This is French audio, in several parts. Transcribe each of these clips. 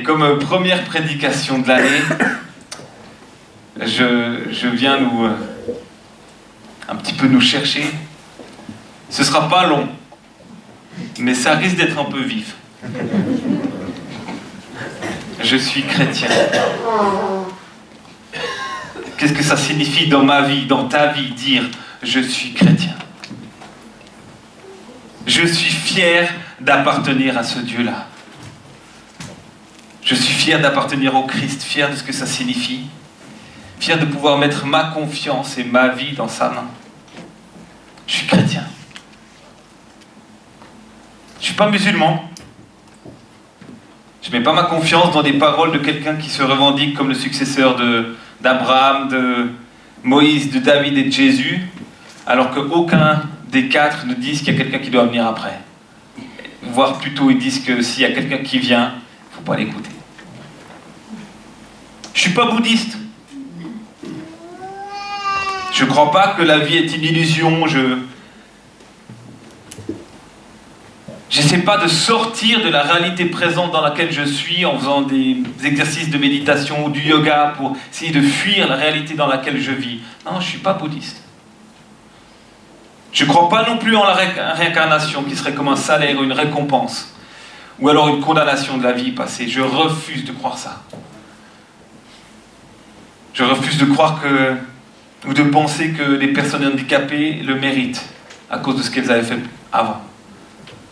Et comme première prédication de l'année, je viens un petit peu nous chercher. Ce sera pas long, mais ça risque d'être un peu vif. Je suis chrétien. Qu'est-ce que ça signifie dans ma vie, dans ta vie, dire « je suis chrétien ». Je suis fier d'appartenir à ce Dieu-là. Je suis fier d'appartenir au Christ, fier de ce que ça signifie, fier de pouvoir mettre ma confiance et ma vie dans sa main. Je suis chrétien. Je ne suis pas musulman. Je ne mets pas ma confiance dans des paroles de quelqu'un qui se revendique comme le successeur d'Abraham, de Moïse, de David et de Jésus, alors qu'aucun des quatre ne disent qu'il y a quelqu'un qui doit venir après. Voire plutôt, ils disent que s'il y a quelqu'un qui vient, il ne faut pas l'écouter. Je ne suis pas bouddhiste. Je ne crois pas que la vie est une illusion. J'essaie pas de sortir de la réalité présente dans laquelle je suis en faisant des exercices de méditation ou du yoga pour essayer de fuir la réalité dans laquelle je vis. Non, je ne suis pas bouddhiste. Je ne crois pas non plus en la réincarnation qui serait comme un salaire ou une récompense ou alors une condamnation de la vie passée. Je refuse de croire ça. Je refuse de croire ou de penser que les personnes handicapées le méritent à cause de ce qu'elles avaient fait avant.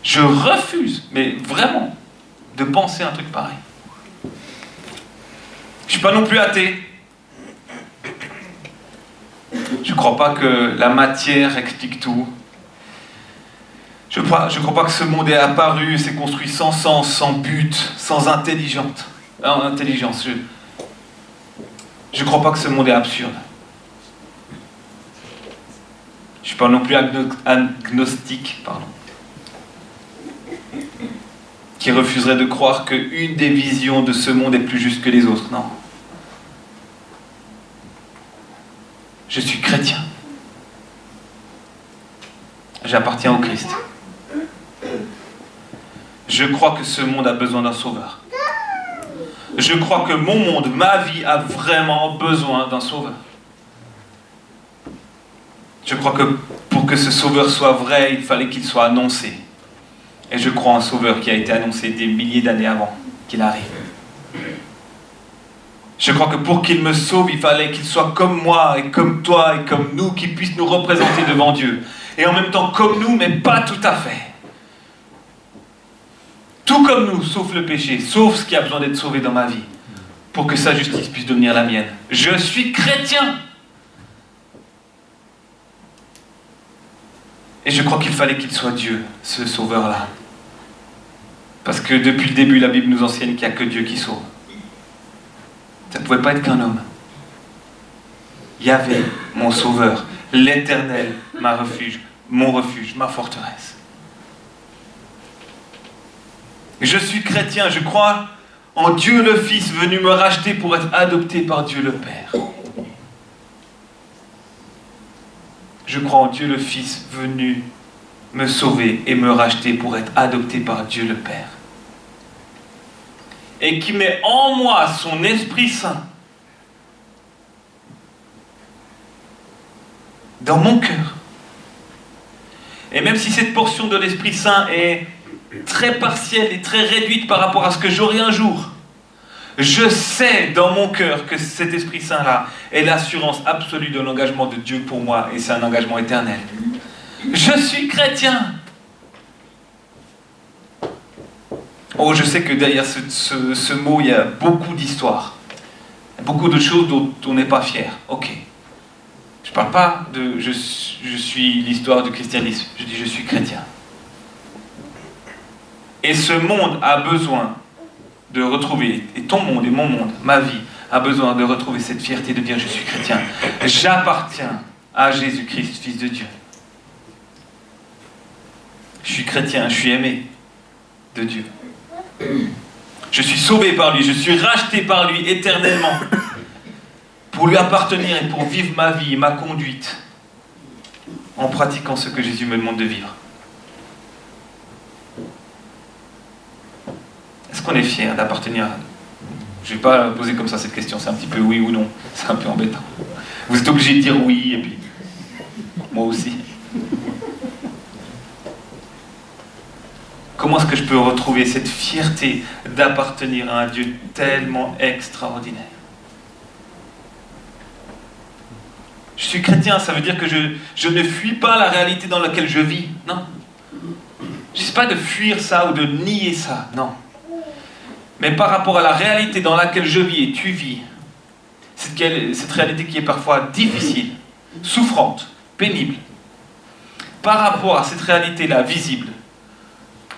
Je refuse, mais vraiment, de penser un truc pareil. Je ne suis pas non plus athée. Je ne crois pas que la matière explique tout. Je ne crois pas que ce monde est apparu, s'est construit sans sens, sans but, sans intelligence. Je ne crois pas que ce monde est absurde. Je ne suis pas non plus agnostique, qui refuserait de croire qu'une des visions de ce monde est plus juste que les autres. Non. Je suis chrétien. J'appartiens au Christ. Je crois que ce monde a besoin d'un sauveur. Je crois que mon monde, ma vie, a vraiment besoin d'un sauveur. Je crois que pour que ce sauveur soit vrai, il fallait qu'il soit annoncé. Et je crois en un sauveur qui a été annoncé des milliers d'années avant qu'il arrive. Je crois que pour qu'il me sauve, il fallait qu'il soit comme moi et comme toi et comme nous, qu'il puisse nous représenter devant Dieu. Et en même temps comme nous, mais pas tout à fait. Tout comme nous, sauf le péché, sauf ce qui a besoin d'être sauvé dans ma vie, pour que sa justice puisse devenir la mienne. Je suis chrétien. Et je crois qu'il fallait qu'il soit Dieu, ce sauveur-là. Parce que depuis le début, la Bible nous enseigne qu'il n'y a que Dieu qui sauve. Ça ne pouvait pas être qu'un homme. Yahvé, mon sauveur, l'Éternel, ma refuge, ma forteresse. Je suis chrétien, je crois en Dieu le Fils venu me racheter pour être adopté par Dieu le Père. Je crois en Dieu le Fils venu me sauver et me racheter pour être adopté par Dieu le Père. Et qui met en moi son Esprit Saint dans mon cœur. Et même si cette portion de l'Esprit Saint est très partielle et très réduite par rapport à ce que j'aurai un jour, je sais dans mon cœur que cet Esprit Saint-là est l'assurance absolue de l'engagement de Dieu pour moi, et c'est un engagement éternel. Je suis chrétien. Oh, je sais que derrière ce mot, il y a beaucoup d'histoires. Beaucoup de choses dont on n'est pas fier. Ok. Je ne parle pas de je suis l'histoire du christianisme. Je dis je suis chrétien. Et ce monde a besoin de retrouver, et ton monde et mon monde, ma vie, a besoin de retrouver cette fierté de dire je suis chrétien. J'appartiens à Jésus-Christ, Fils de Dieu. Je suis chrétien, je suis aimé de Dieu. Je suis sauvé par lui, je suis racheté par lui éternellement pour lui appartenir et pour vivre ma vie, ma conduite en pratiquant ce que Jésus me demande de vivre. Est-ce qu'on est fier d'appartenir Je ne vais pas poser comme ça cette question, c'est un petit peu oui ou non. C'est un peu embêtant. Vous êtes obligé de dire oui, et puis moi aussi. Comment est-ce que je peux retrouver cette fierté d'appartenir à un Dieu tellement extraordinaire? Je suis chrétien, ça veut dire que je ne fuis pas la réalité dans laquelle je vis. Non. Je ne sais pas de fuir ça ou de nier ça, non. Mais par rapport à la réalité dans laquelle je vis et tu vis, cette réalité qui est parfois difficile, souffrante, pénible, par rapport à cette réalité-là visible,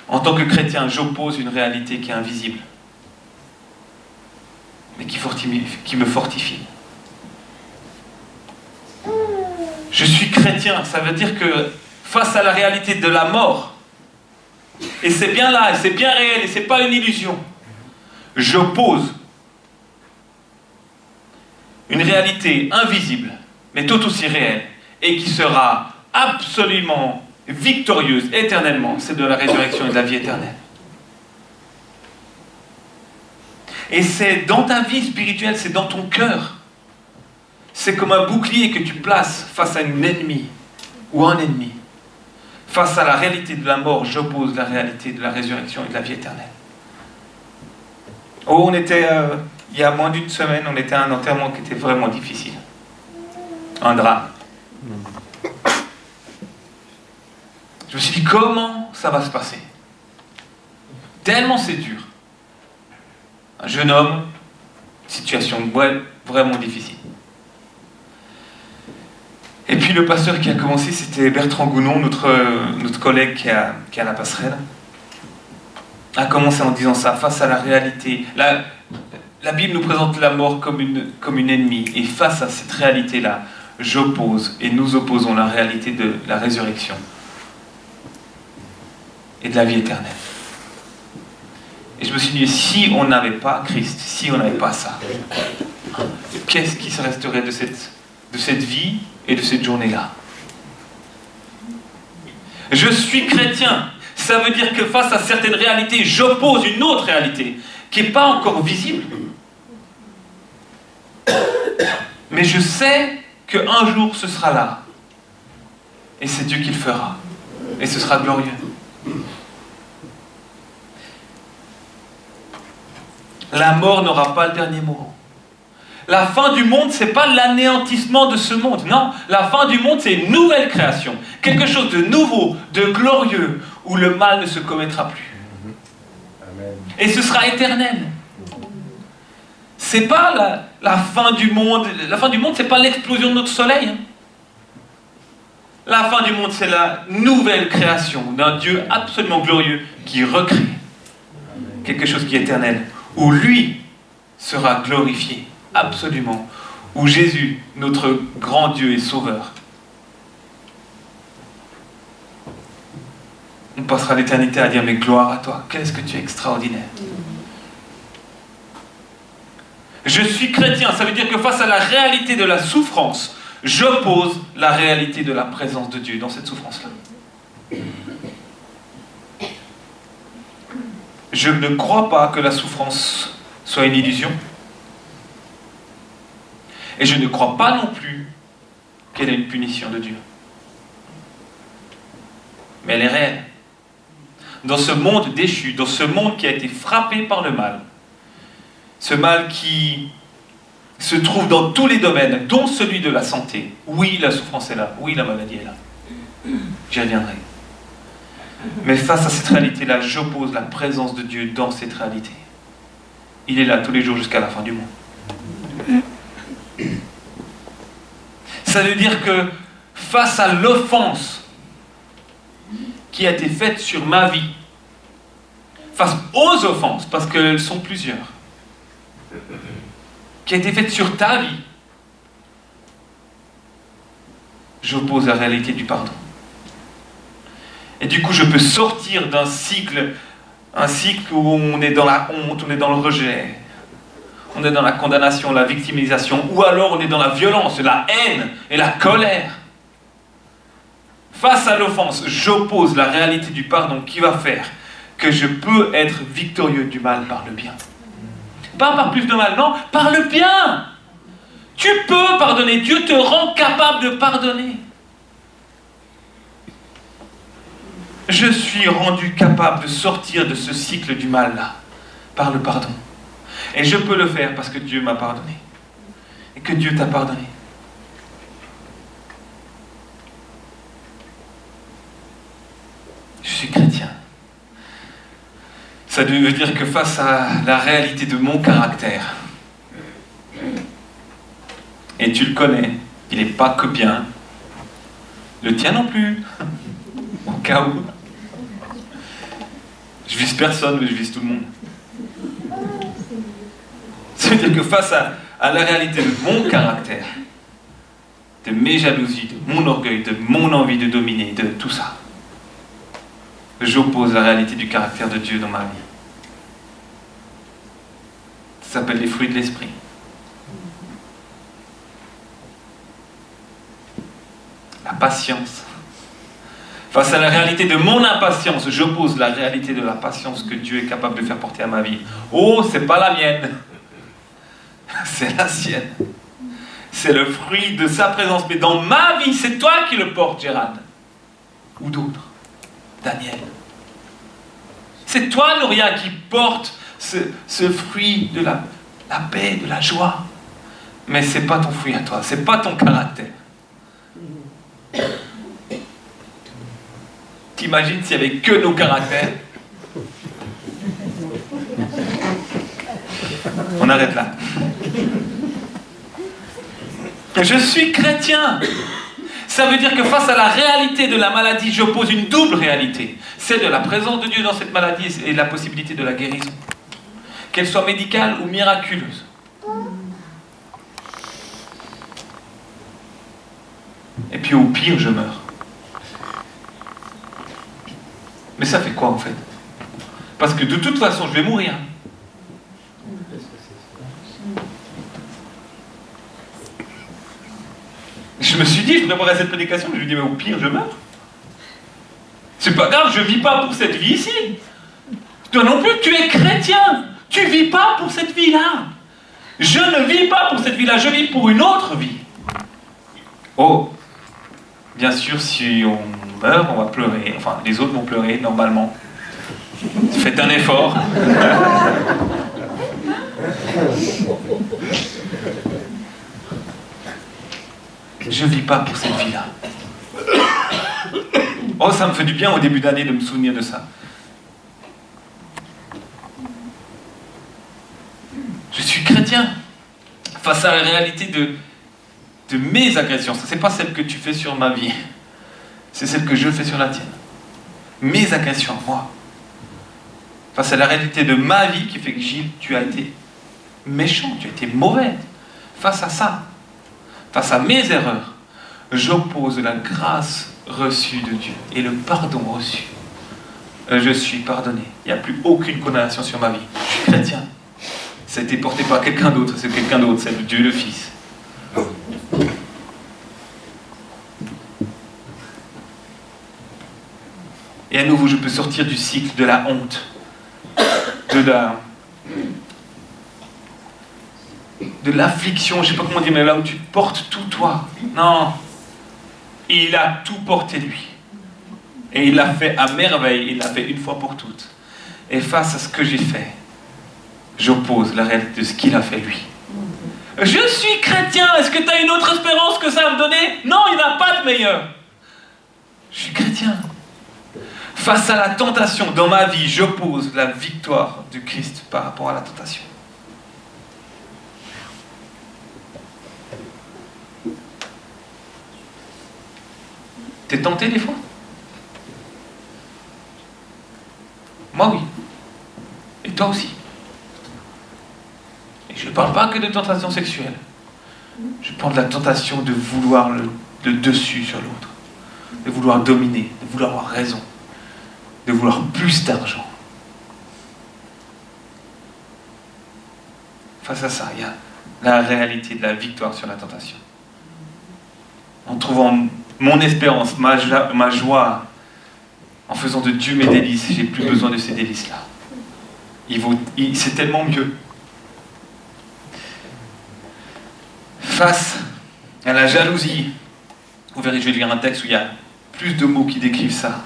en tant que chrétien, j'oppose une réalité qui est invisible, mais qui me fortifie. Je suis chrétien, ça veut dire que face à la réalité de la mort, et c'est bien là, et c'est bien réel, et c'est pas une illusion, j'oppose une réalité invisible, mais tout aussi réelle, et qui sera absolument victorieuse éternellement, c'est de la résurrection et de la vie éternelle. Et c'est dans ta vie spirituelle, c'est dans ton cœur. C'est comme un bouclier que tu places face à un ennemi ou un ennemi. Face à la réalité de la mort, j'oppose la réalité de la résurrection et de la vie éternelle. Oh, on était, il y a moins d'une semaine, on était à un enterrement qui était vraiment difficile. Un drame. Je me suis dit, comment ça va se passer? Tellement c'est dur. Un jeune homme, situation vraiment difficile. Et puis le pasteur qui a commencé, c'était Bertrand Gounon, notre collègue qui a la passerelle, a commencé en disant ça, face à la réalité. La Bible nous présente la mort comme une ennemie, et face à cette réalité-là, j'oppose et nous opposons la réalité de la résurrection et de la vie éternelle. Et je me suis dit, si on n'avait pas Christ, si on n'avait pas ça, qu'est-ce qui se resterait de cette vie et de cette journée-là? Je suis chrétien. Ça veut dire que face à certaines réalités, j'oppose une autre réalité qui n'est pas encore visible. Mais je sais qu'un jour ce sera là. Et c'est Dieu qui le fera. Et ce sera glorieux. La mort n'aura pas le dernier mot. La fin du monde, ce n'est pas l'anéantissement de ce monde. Non, la fin du monde, c'est une nouvelle création. Quelque chose de nouveau, de glorieux, où le mal ne se commettra plus. Amen. Et ce sera éternel. Ce n'est pas la fin du monde. La fin du monde, ce n'est pas l'explosion de notre soleil. La fin du monde, c'est la nouvelle création d'un Dieu absolument glorieux qui recrée quelque chose qui est éternel, où lui sera glorifié. Absolument. Où Jésus, notre grand Dieu et Sauveur, on passera l'éternité à dire, mais gloire à toi, qu'est-ce que tu es extraordinaire. Je suis chrétien, ça veut dire que face à la réalité de la souffrance, j'oppose la réalité de la présence de Dieu dans cette souffrance-là. Je ne crois pas que la souffrance soit une illusion. Et je ne crois pas non plus qu'elle est une punition de Dieu. Mais elle est réelle. Dans ce monde déchu, dans ce monde qui a été frappé par le mal, ce mal qui se trouve dans tous les domaines, dont celui de la santé. Oui, la souffrance est là. Oui, la maladie est là. J'y reviendrai. Mais face à cette réalité-là, j'oppose la présence de Dieu dans cette réalité. Il est là tous les jours jusqu'à la fin du monde. Ça veut dire que face à l'offense qui a été faite sur ma vie, face aux offenses, parce qu'elles sont plusieurs, qui a été faite sur ta vie, j'oppose la réalité du pardon. Et du coup, je peux sortir d'un cycle, un cycle où on est dans la honte, on est dans le rejet, on est dans la condamnation, la victimisation, ou alors on est dans la violence, la haine et la colère. Face à l'offense, j'oppose la réalité du pardon qui va faire que je peux être victorieux du mal par le bien. Pas par plus de mal, non, par le bien. Tu peux pardonner. Dieu te rend capable de pardonner. Je suis rendu capable de sortir de ce cycle du mal-là, par le pardon. Et je peux le faire parce que Dieu m'a pardonné. Et que Dieu t'a pardonné. Je suis chrétien. Ça veut dire que face à la réalité de mon caractère, et tu le connais, il n'est pas que bien, le tien non plus, au cas où. Je vise personne, mais je vise tout le monde. Ça veut dire que face à la réalité de mon caractère, de mes jalousies, de mon orgueil, de mon envie de dominer, de tout ça, j'oppose la réalité du caractère de Dieu dans ma vie. Ça s'appelle les fruits de l'esprit. La patience. Face à la réalité de mon impatience, j'oppose la réalité de la patience que Dieu est capable de faire porter à ma vie. Oh, c'est pas la mienne. C'est la sienne. C'est le fruit de sa présence. Mais dans ma vie, c'est toi qui le portes, Gérald. Ou d'autres. Daniel. C'est toi, Nouria, qui porte ce fruit de la paix, de la joie. Mais ce n'est pas ton fruit à toi, ce n'est pas ton caractère. T'imagines s'il n'y avait que nos caractères? On arrête là. Je suis chrétien. Ça veut dire que face à la réalité de la maladie, j'oppose une double réalité. Celle de la présence de Dieu dans cette maladie et la possibilité de la guérison. Qu'elle soit médicale ou miraculeuse. Et puis au pire, je meurs. Mais ça fait quoi en fait? Parce que de toute façon, je vais mourir. Je me suis dit, je préparais cette prédication, je lui ai dit, mais au pire, je meurs. C'est pas grave, je vis pas pour cette vie ici. Toi non plus, tu es chrétien. Tu vis pas pour cette vie-là. Je ne vis pas pour cette vie-là, je vis pour une autre vie. Oh, bien sûr, si on meurt, on va pleurer. Enfin, les autres vont pleurer, normalement. Faites un effort. Je ne vis pas pour cette vie-là. Oh, ça me fait du bien au début d'année de me souvenir de ça. Je suis chrétien. Face à la réalité de mes agressions. Ce n'est pas celle que tu fais sur ma vie. C'est celle que je fais sur la tienne. Mes agressions, moi. Face à la réalité de ma vie qui fait que Gilles, tu as été méchant, tu as été mauvais. Face à ça, face à mes erreurs, j'oppose la grâce reçue de Dieu et le pardon reçu. Je suis pardonné. Il n'y a plus aucune condamnation sur ma vie. Je suis chrétien. Ça a été porté par quelqu'un d'autre. C'est quelqu'un d'autre, c'est Dieu le Fils. Et à nouveau, je peux sortir du cycle de la honte, de l'affliction, je ne sais pas comment dire, mais là où tu portes tout toi. Non. Il a tout porté lui. Et il l'a fait à merveille, il l'a fait une fois pour toutes. Et face à ce que j'ai fait, j'oppose la réalité de ce qu'il a fait lui. Je suis chrétien, est-ce que tu as une autre espérance que ça à me donner? Non, il n'y en a pas de meilleur. Je suis chrétien. Face à la tentation dans ma vie, j'oppose la victoire du Christ par rapport à la tentation. T'es tenté des fois? Moi oui. Et toi aussi. Et je ne parle pas que de tentation sexuelle. Je parle de la tentation de vouloir le dessus sur l'autre. De vouloir dominer, de vouloir avoir raison. De vouloir plus d'argent. Face à ça, il y a la réalité de la victoire sur la tentation. En trouvant mon espérance, ma joie, en faisant de Dieu mes délices, j'ai plus besoin de ces délices-là. C'est tellement mieux. face à la jalousie, vous verrez, je vais lire un texte où il y a plus de mots qui décrivent ça.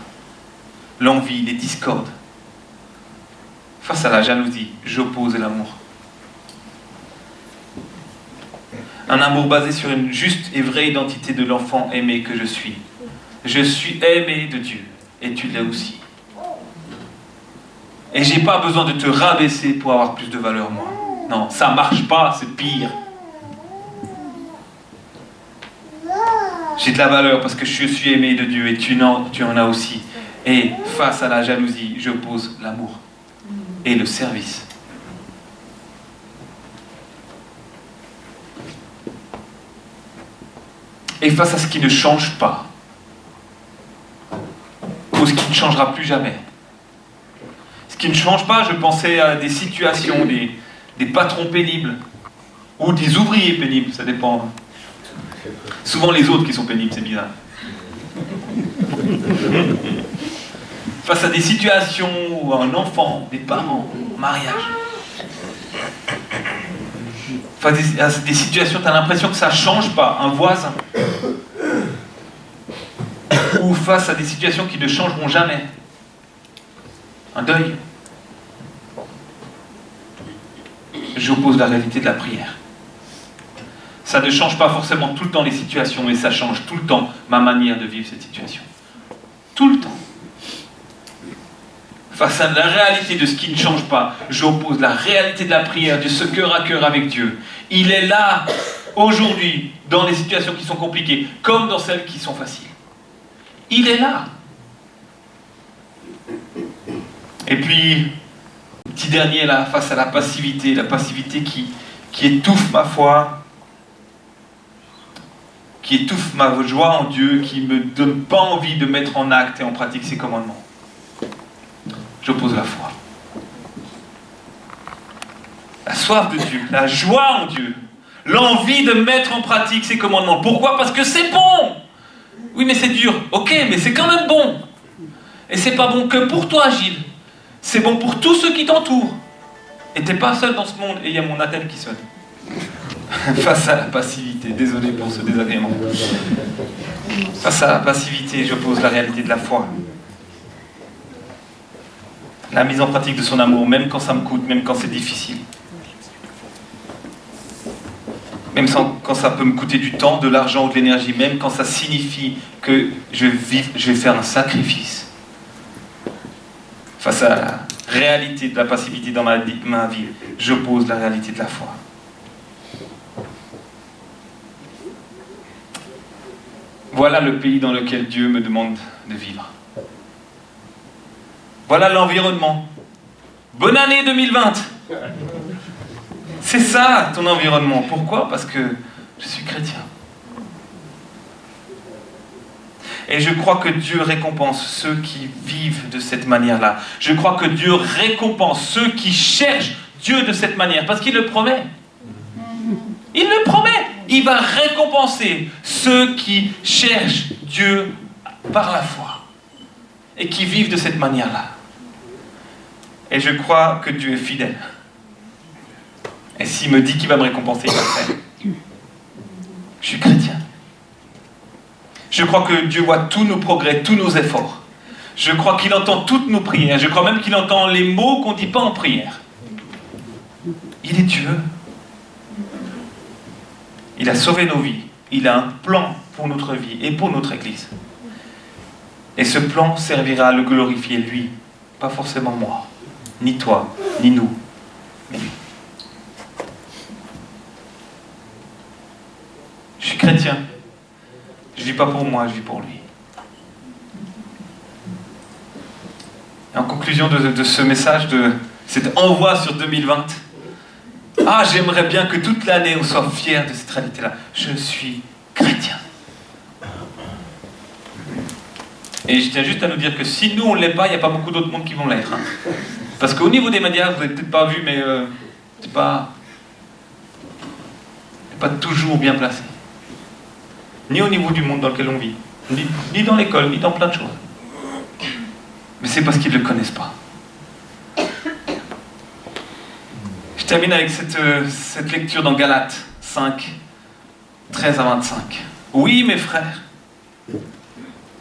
L'envie, les discordes. Face à la jalousie, j'oppose l'amour. Un amour basé sur une juste et vraie identité de l'enfant aimé que je suis. Je suis aimé de Dieu, et tu l'es aussi. Et j'ai pas besoin de te rabaisser pour avoir plus de valeur, moi. Non, ça marche pas, c'est pire. J'ai de la valeur parce que je suis aimé de Dieu et tu en as aussi. Et face à la jalousie, j'oppose l'amour et le service. Et face à ce qui ne change pas, ou ce qui ne changera plus jamais. Ce qui ne change pas, je pensais à des situations, des patrons pénibles, ou des ouvriers pénibles, ça dépend. Souvent les autres qui sont pénibles, c'est bizarre. Face à des situations où un enfant, des parents, un mariage. Face à des situations, tu as l'impression que ça ne change pas, un voisin. Ou face à des situations qui ne changeront jamais. Un deuil. J'oppose la réalité de la prière. Ça ne change pas forcément tout le temps les situations, mais ça change tout le temps ma manière de vivre cette situation. Tout le temps. Face à la réalité de ce qui ne change pas, j'oppose la réalité de la prière, de ce cœur à cœur avec Dieu. Il est là, aujourd'hui, dans les situations qui sont compliquées, comme dans celles qui sont faciles. Il est là. Et puis, petit dernier là, face à la passivité qui étouffe ma foi, qui étouffe ma joie en Dieu, qui ne me donne pas envie de mettre en acte et en pratique ses commandements. J'oppose la foi. La soif de Dieu, la joie en Dieu, l'envie de mettre en pratique ses commandements. Pourquoi ? Parce que c'est bon. Oui, mais c'est dur. Ok, mais c'est quand même bon. Et c'est pas bon que pour toi, Gilles. C'est bon pour tous ceux qui t'entourent. Et t'es pas seul dans ce monde. Et il y a mon appel qui sonne. Face à la passivité, désolé pour ce désagrément. Face à la passivité, j'oppose la réalité de la foi. La mise en pratique de son amour, même quand ça me coûte, même quand c'est difficile. Même quand ça peut me coûter du temps, de l'argent ou de l'énergie, même quand ça signifie que je vais faire un sacrifice. Face à la réalité de la passivité dans ma vie, j'oppose la réalité de la foi. Voilà le pays dans lequel Dieu me demande de vivre. Voilà l'environnement. Bonne année 2020. C'est ça ton environnement. Pourquoi ? Parce que je suis chrétien. Et je crois que Dieu récompense ceux qui vivent de cette manière-là. Je crois que Dieu récompense ceux qui cherchent Dieu de cette manière. Parce qu'il le promet. Il le promet. Il va récompenser ceux qui cherchent Dieu par la foi. Et qui vivent de cette manière-là. Et je crois que Dieu est fidèle. Et s'il me dit qu'il va me récompenser, il va le faire. Je suis chrétien. Je crois que Dieu voit tous nos progrès, tous nos efforts. Je crois qu'il entend toutes nos prières. Je crois même qu'il entend les mots qu'on ne dit pas en prière. Il est Dieu. Il a sauvé nos vies. Il a un plan pour notre vie et pour notre Église. Et ce plan servira à le glorifier lui. Pas forcément moi, ni toi, ni nous, mais lui. Je suis chrétien. Je ne vis pas pour moi, je vis pour lui. Et en conclusion de ce message, de cet envoi sur 2020, j'aimerais bien que toute l'année on soit fiers de cette réalité-là. Je suis chrétien. Et je tiens juste à nous dire que si nous on ne l'est pas, il n'y a pas beaucoup d'autres mondes qui vont l'être. Hein. Parce qu'au niveau des médias, vous n'avez peut-être pas vu, mais c'est pas toujours bien placé. Ni au niveau du monde dans lequel on vit, ni dans l'école, ni dans plein de choses. Mais c'est parce qu'ils ne le connaissent pas. Je termine avec cette lecture dans Galates 5, 13 à 25. Oui, mes frères,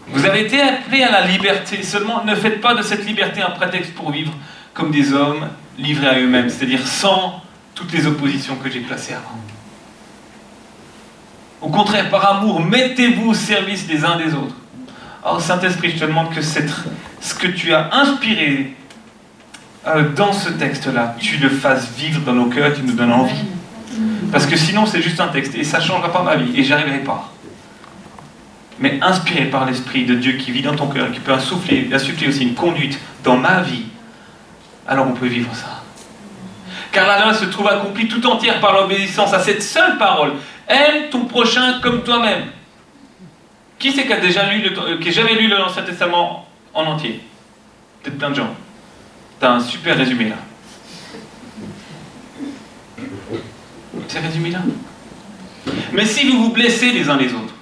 vous avez été appelés à la liberté, seulement ne faites pas de cette liberté un prétexte pour vivre comme des hommes livrés à eux-mêmes, c'est-à-dire sans toutes les oppositions que j'ai placées avant. Au contraire, par amour, mettez-vous au service des uns des autres. Oh Saint-Esprit, je te demande que ce que tu as inspiré dans ce texte-là, tu le fasses vivre dans nos cœurs, tu nous donnes envie. Parce que sinon, c'est juste un texte et ça ne changera pas ma vie et j'y arriverai pas. Mais inspiré par l'Esprit de Dieu qui vit dans ton cœur, qui peut insuffler aussi une conduite dans ma vie, alors on peut vivre ça. Car la loi se trouve accomplie tout entière par l'obéissance à cette seule parole. Aime ton prochain comme toi-même. Qui c'est qui a jamais lu l'Ancien Testament en entier? Peut-être plein de gens. T'as un super résumé là. C'est résumé là. Mais si vous vous blessez les uns les autres,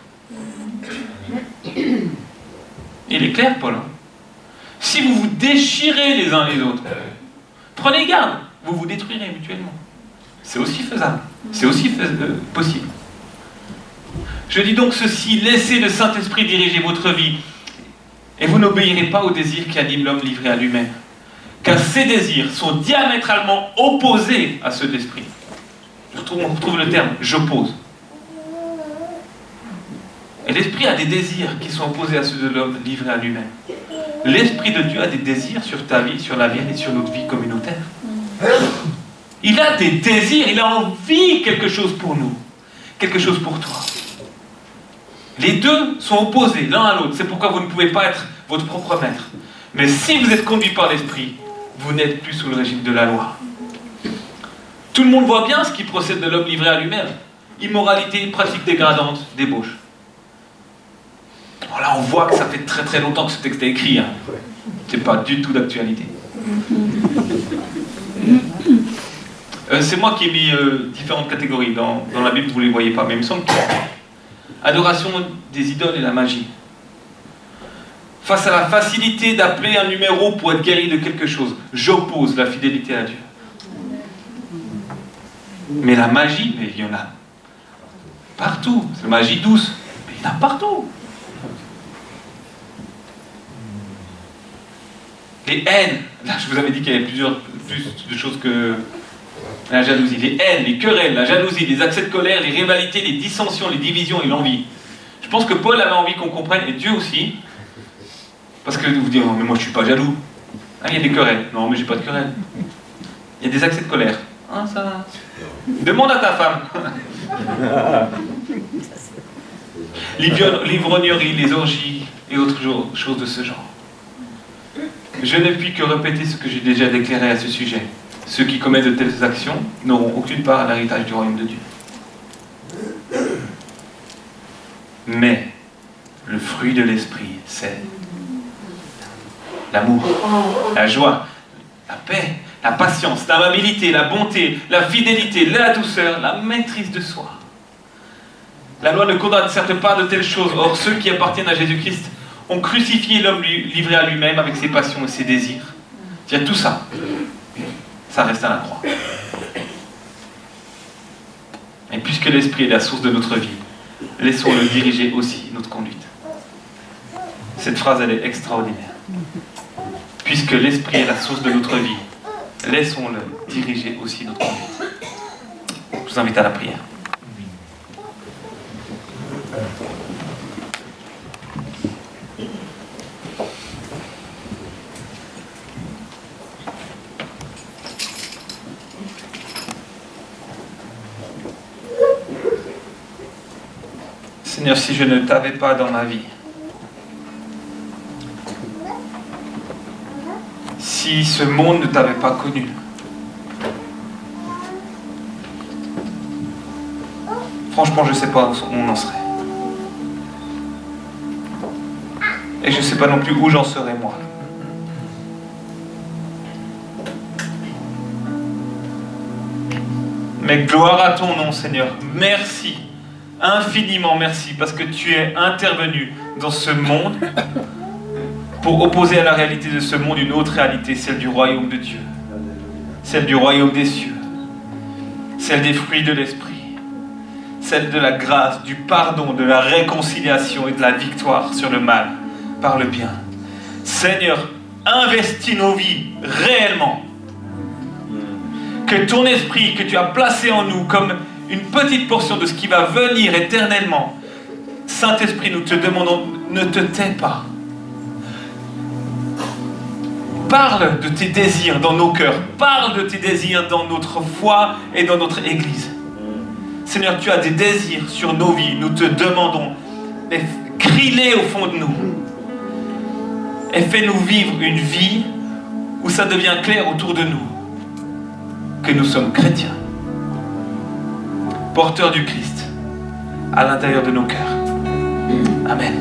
il est clair, Paul. Si vous vous déchirez les uns les autres, prenez garde, vous vous détruirez mutuellement. C'est aussi faisable. C'est aussi possible. Je dis donc ceci, laissez le Saint-Esprit diriger votre vie, et vous n'obéirez pas aux désirs qui animent l'homme livré à lui-même. Car ces désirs sont diamétralement opposés à ceux de l'Esprit. On retrouve le terme « j'oppose ». Et l'Esprit a des désirs qui sont opposés à ceux de l'homme livré à lui-même. L'Esprit de Dieu a des désirs sur ta vie, sur la mienne et sur notre vie communautaire. Il a des désirs, il a envie quelque chose pour nous, quelque chose pour toi. Les deux sont opposés l'un à l'autre, c'est pourquoi vous ne pouvez pas être votre propre maître. Mais si vous êtes conduit par l'Esprit, vous n'êtes plus sous le régime de la loi. Tout le monde voit bien ce qui procède de l'homme livré à lui-même. Immoralité, pratique dégradante, débauche. Bon, là, on voit que ça fait très très longtemps que ce texte est écrit. Hein. C'est pas du tout d'actualité. C'est moi qui ai mis différentes catégories dans la Bible, vous ne les voyez pas, mais il me semble que adoration des idoles et la magie. Face à la facilité d'appeler un numéro pour être guéri de quelque chose, j'oppose la fidélité à Dieu. Mais la magie, mais il y en a partout. C'est la magie douce, mais il y en a partout. Les haines, là je vous avais dit qu'il y avait plus de choses que la jalousie. Les haines, les querelles, la jalousie, les accès de colère, les rivalités, les dissensions, les divisions et l'envie. Je pense que Paul avait envie qu'on comprenne, et Dieu aussi, parce que vous dites, oh, mais moi je suis pas jaloux. Ah, il y a des querelles. Non, mais j'ai pas de querelles. Il y a des accès de colère. Ah, ça... Demande à ta femme. L'ivrognerie, les orgies et autres choses de ce genre. Je ne puis que répéter ce que j'ai déjà déclaré à ce sujet. Ceux qui commettent de telles actions n'auront aucune part à l'héritage du royaume de Dieu. Mais le fruit de l'esprit, c'est l'amour, la joie, la paix, la patience, l'amabilité, la bonté, la fidélité, la douceur, la maîtrise de soi. La loi ne condamne certes pas de telles choses. Or, ceux qui appartiennent à Jésus-Christ ont crucifié l'homme livré à lui-même avec ses passions et ses désirs. Il y a tout ça. Ça reste à la croix. Et puisque l'Esprit est la source de notre vie, laissons-le diriger aussi notre conduite. Cette phrase, elle est extraordinaire. Puisque l'Esprit est la source de notre vie, laissons-le diriger aussi notre conduite. Je vous invite à la prière. Seigneur, si je ne t'avais pas dans ma vie, si ce monde ne t'avait pas connu, franchement, je ne sais pas où on en serait. Et je ne sais pas non plus où j'en serais moi. Mais gloire à ton nom, Seigneur. Merci. Infiniment merci, parce que tu es intervenu dans ce monde pour opposer à la réalité de ce monde une autre réalité, celle du royaume de Dieu, celle du royaume des cieux, celle des fruits de l'esprit, celle de la grâce, du pardon, de la réconciliation et de la victoire sur le mal, par le bien. Seigneur, investis nos vies réellement. Que ton esprit que tu as placé en nous comme une petite portion de ce qui va venir éternellement, Saint-Esprit, nous te demandons, ne te tais pas. Parle de tes désirs dans nos cœurs. Parle de tes désirs dans notre foi et dans notre Église. Seigneur, tu as des désirs sur nos vies. Nous te demandons, crie-les au fond de nous. Et fais-nous vivre une vie où ça devient clair autour de nous que nous sommes chrétiens, porteurs du Christ à l'intérieur de nos cœurs. Amen.